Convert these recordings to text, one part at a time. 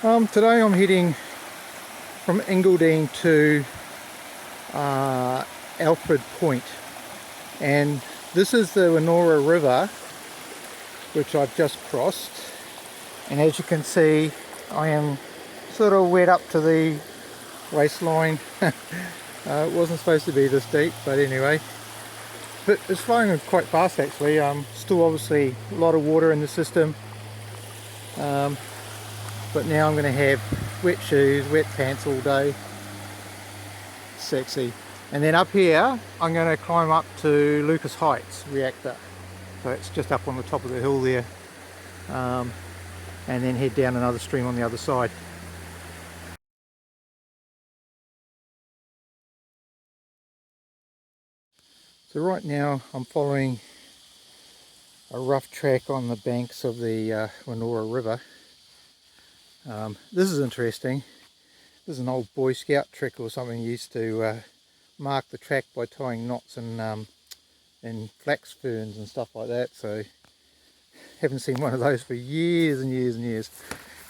Today I'm heading from Engadine to Alfred Point, and this is the Wenora River which I've just crossed, and as you can see I am sort of wet up to the waistline. It wasn't supposed to be this deep, but anyway, but it's flowing quite fast actually. Still obviously a lot of water in the system, but now I'm going to have wet shoes, wet pants all day. Sexy. And then up here I'm going to climb up to Lucas Heights reactor, so it's just up on the top of the hill there, and then head down another stream on the other side. So right now I'm following a rough track on the banks of the Wenora River. This is interesting. This is an old Boy Scout trick or something. You used to mark the track by tying knots and flax ferns and stuff like that. So haven't seen one of those for years and years and years.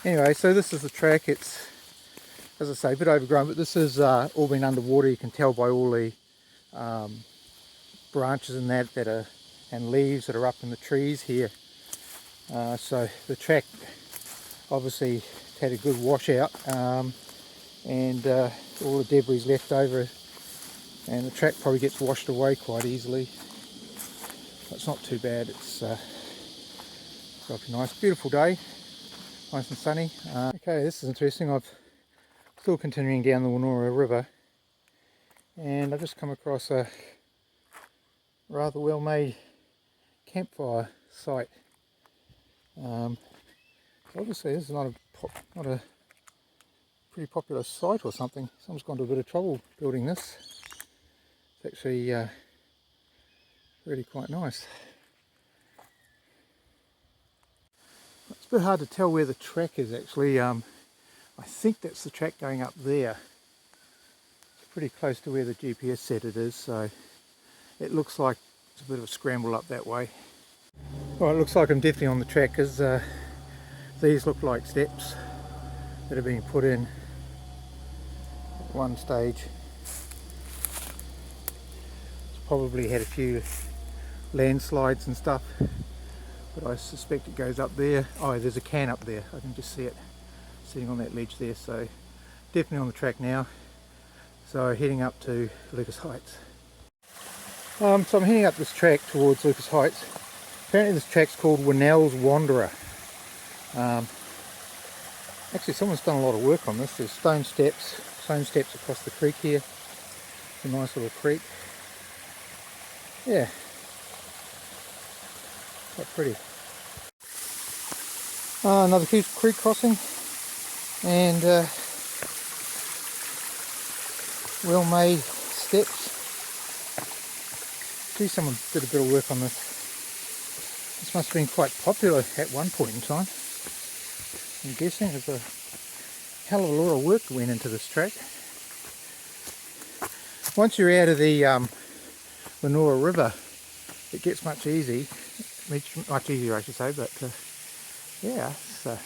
Anyway, so this is the track. It's, as I say, a bit overgrown, but this is all been underwater. You can tell by all the branches and that are, and leaves that are up in the trees here. So the track obviously had a good washout, and all the debris left over, and the track probably gets washed away quite easily. It's not too bad. It's got a nice beautiful day, nice and sunny. Okay, this is interesting. I'm still continuing down the Wenora River, and I've just come across a rather well made campfire site. Obviously this is not a pretty popular site or something. Someone's gone to a bit of trouble building this. It's actually really quite nice. It's a bit hard to tell where the track is actually. I think that's the track going up there. It's pretty close to where the GPS said it is, so it looks like it's a bit of a scramble up that way. Well, it looks like I'm definitely on the track, because these look like steps that have been put in at one stage. It's probably had a few landslides and stuff, but I suspect it goes up there. Oh, there's a can up there. I can just see it sitting on that ledge there. So definitely on the track now. So heading up to Lucas Heights. So I'm heading up this track towards Lucas Heights. Apparently this track's called Winnell's Wanderer. Actually someone's done a lot of work on this. There's stone steps across the creek here. It's a nice little creek. Yeah, quite pretty. Another creek crossing, and well made steps. See, someone did a bit of work on this. This must have been quite popular at one point in time. I'm guessing there's a hell of a lot of work that went into this track. Once you're out of the Wenora River, it gets much easier I should say, but yeah, it's a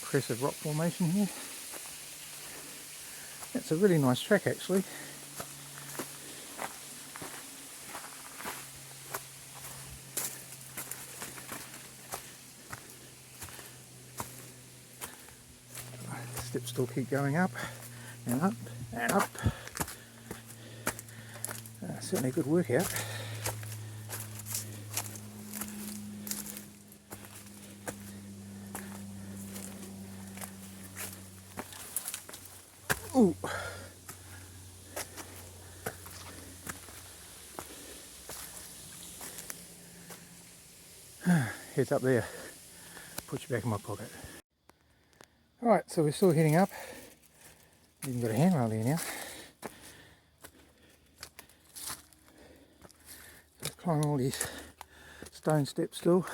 impressive rock formation here. It's a really nice track actually. Steps still keep going up and up and up. Certainly a good workout. Ooh. Heads up there. Put you back in my pocket. Alright, so we're still heading up. Even got a handrail there now. Just climbing all these stone steps still.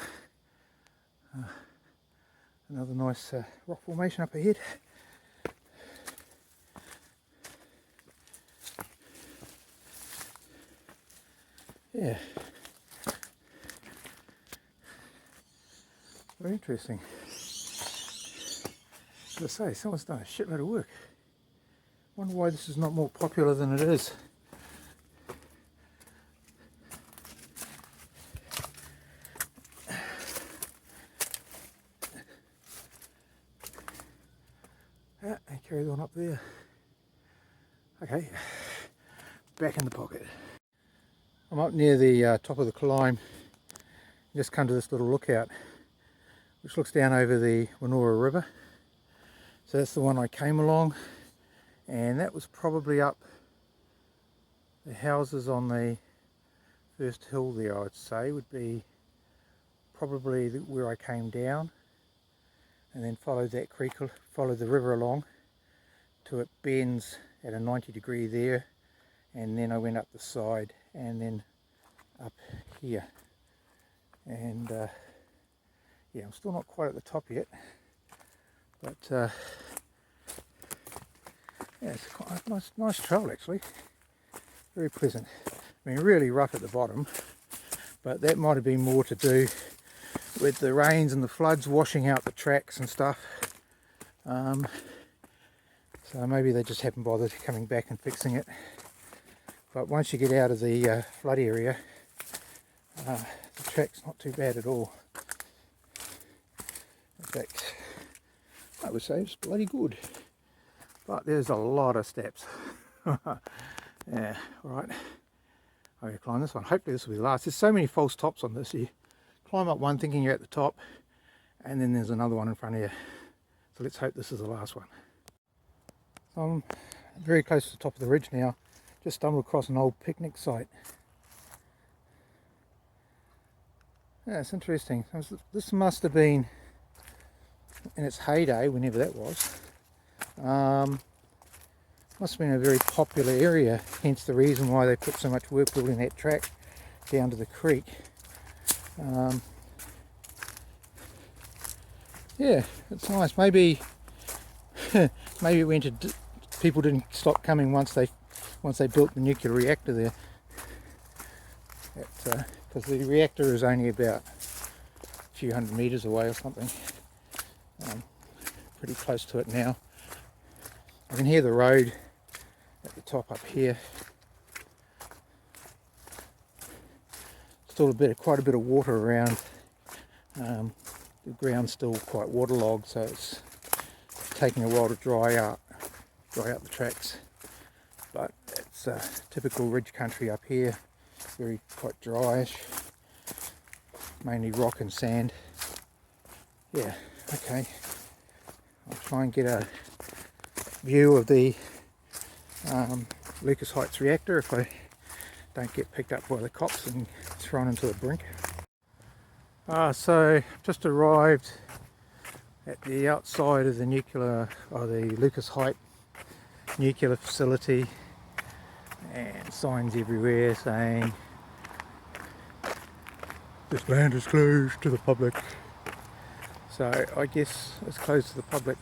Another nice rock formation up ahead. Yeah, very interesting. As I say, someone's done a shitload of work. Wonder why this is not more popular than it is. Yeah, and carry on up there. Okay, back in the pocket. I'm up near the top of the climb. Just come to this little lookout, which looks down over the Wenora River. So that's the one I came along, and that was probably up the houses on the first hill there, I'd say, would be probably where I came down, and then followed that creek, followed the river along till it bends at a 90 degree there, and then I went up the side and then up here. And yeah, I'm still not quite at the top yet, but yeah, it's quite a nice trail actually, very pleasant. I mean, really rough at the bottom, but that might have been more to do with the rains and the floods washing out the tracks and stuff. So maybe they just haven't bothered coming back and fixing it. But once you get out of the flood area, the track's not too bad at all. In fact, I would say it's bloody good. But there's a lot of steps. Yeah, alright. I'm going to climb this one. Hopefully this will be the last. There's so many false tops on this. You climb up one thinking you're at the top, and then there's another one in front of you. So let's hope this is the last one. So I'm very close to the top of the ridge now. Just stumbled across an old picnic site. Yeah, it's interesting. This must have been in its heyday, whenever that was. Must have been a very popular area, hence the reason why they put so much work building that track down to the creek. Yeah, it's nice. Maybe maybe it went to people didn't stop coming once they built the nuclear reactor there. Because the reactor is only about a few hundred meters away or something. Pretty close to it now. I can hear the road at the top up here. Still quite a bit of water around. The ground's still quite waterlogged, so it's taking a while to dry out the tracks. But it's typical ridge country up here, quite dryish, mainly rock and sand. Yeah, okay. I'll try and get a view of the Lucas Heights reactor if I don't get picked up by the cops and thrown into the brink. So just arrived at the outside of the the Lucas Heights nuclear facility, and signs everywhere saying this land is closed to the public. So I guess it's closed to the public.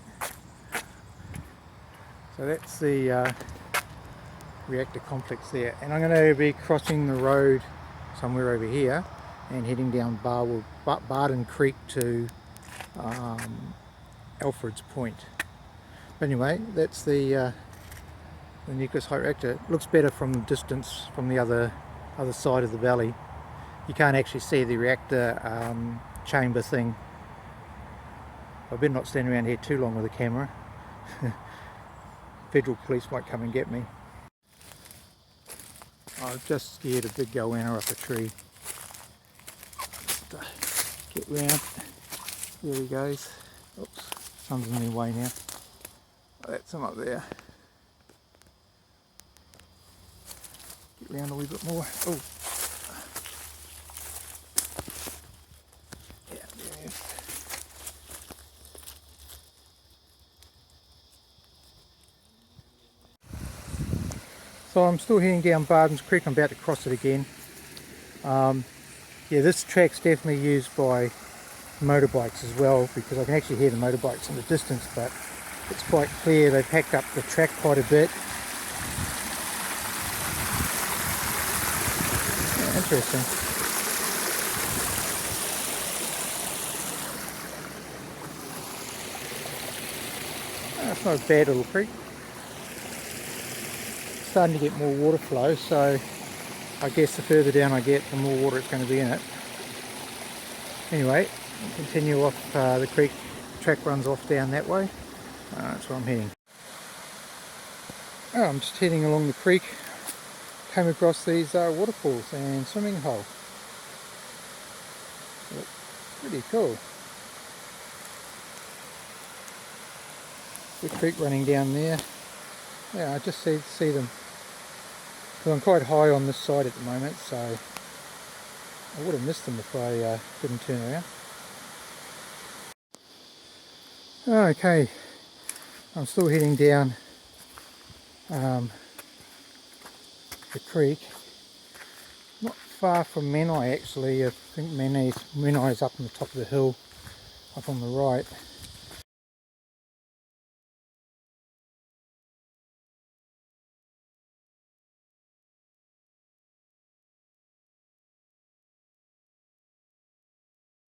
So that's the reactor complex there, and I'm going to be crossing the road somewhere over here and heading down Barden Creek to Alfred's Point. But anyway, that's the nucleus height reactor. It looks better from the distance, from the other side of the valley. You can't actually see the reactor chamber thing. I better not stand around here too long with a camera. Federal police might come and get me. I've just scared a big goanna up a tree. Just, get round. There he goes. Oops, sun's in the way now. Oh, that's him up there. Get round a wee bit more. Oh. Yeah, there he is. So I'm still heading down Barden's Creek. I'm about to cross it again. Yeah, this track's definitely used by motorbikes as well, because I can actually hear the motorbikes in the distance, but it's quite clear they've hacked up the track quite a bit. Yeah, interesting. It's not a bad little creek. Starting to get more water flow, so I guess the further down I get, the more water it's going to be in it. Anyway, continue off the creek. Track runs off down that way. That's where I'm heading. Oh, I'm just heading along the creek. Came across these waterfalls and swimming hole. Look, pretty cool. The creek running down there. Yeah, I just see them. Because I'm quite high on this side at the moment, so I would have missed them if I didn't turn around. Okay, I'm still heading down the creek. Not far from Menai actually. I think Menai's up on the top of the hill, up on the right.